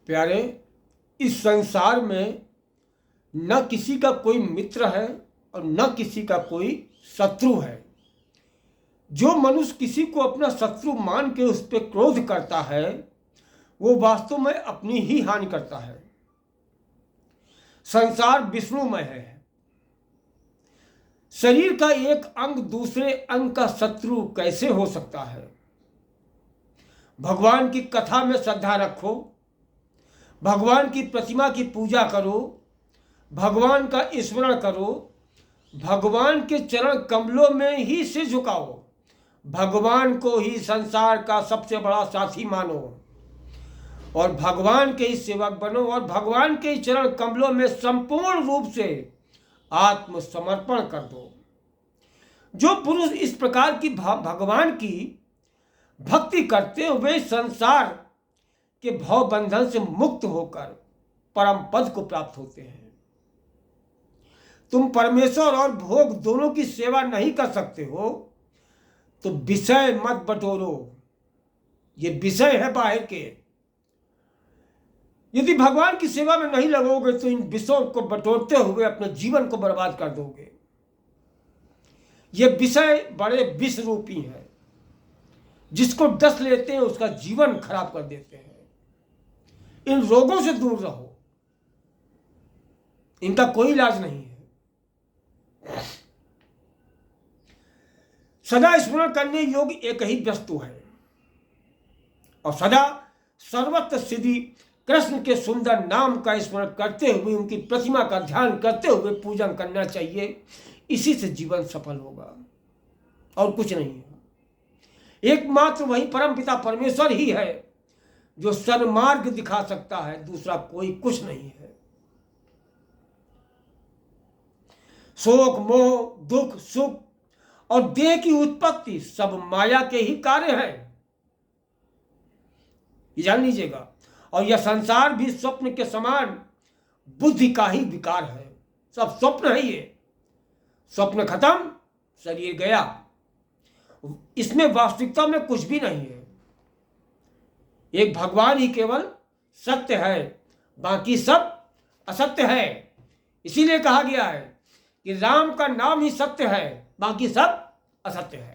प्यारे, इस संसार में न किसी का कोई मित्र है और न किसी का कोई शत्रु है। जो मनुष्य किसी को अपना शत्रु मान के उस पर क्रोध करता है वो वास्तव में अपनी ही हानि करता है। संसार विष्णुमय है। शरीर का एक अंग दूसरे अंग का शत्रु कैसे हो सकता है? भगवान की कथा में श्रद्धा रखो, भगवान की प्रतिमा की पूजा करो, भगवान का स्मरण करो, भगवान के चरण कमलों में ही सिर झुकाओ, भगवान को ही संसार का सबसे बड़ा साथी मानो और भगवान के ही सेवक बनो और भगवान के ही चरण कमलों में संपूर्ण रूप से आत्मसमर्पण कर दो। जो पुरुष इस प्रकार की भगवान की भक्ति करते हुए संसार के भव बंधन से मुक्त होकर परम पद को प्राप्त होते हैं। तुम परमेश्वर और भोग दोनों की सेवा नहीं कर सकते हो तो विषय मत बटोरो। ये विषय है बाहर के। यदि भगवान की सेवा में नहीं लगोगे तो इन विषयों को बटोरते हुए अपने जीवन को बर्बाद कर दोगे। ये विषय बड़े विष रूपी हैं। जिसको डस लेते हैं उसका जीवन खराब कर देते हैं। इन रोगों से दूर रहो, इनका कोई इलाज नहीं है। सदा स्मरण करने योग्य एक ही वस्तु है और सदा सर्वत्र सिद्धि कृष्ण के सुंदर नाम का स्मरण करते हुए उनकी प्रतिमा का ध्यान करते हुए पूजन करना चाहिए। इसी से जीवन सफल होगा और कुछ नहीं है। एकमात्र वही परम पिता परमेश्वर ही है जो सन्मार्ग दिखा सकता है, दूसरा कोई कुछ नहीं है। शोक, मोह, दुख, सुख और देह की उत्पत्ति सब माया के ही कार्य है, ये जान लीजिएगा। और यह संसार भी स्वप्न के समान बुद्धि का ही विकार है। सब स्वप्न है। ये स्वप्न खत्म, शरीर गया, इसमें वास्तविकता में कुछ भी नहीं है। एक भगवान ही केवल सत्य है, बाकी सब असत्य है। इसीलिए कहा गया है कि राम का नाम ही सत्य है, बाकी सब असत्य है।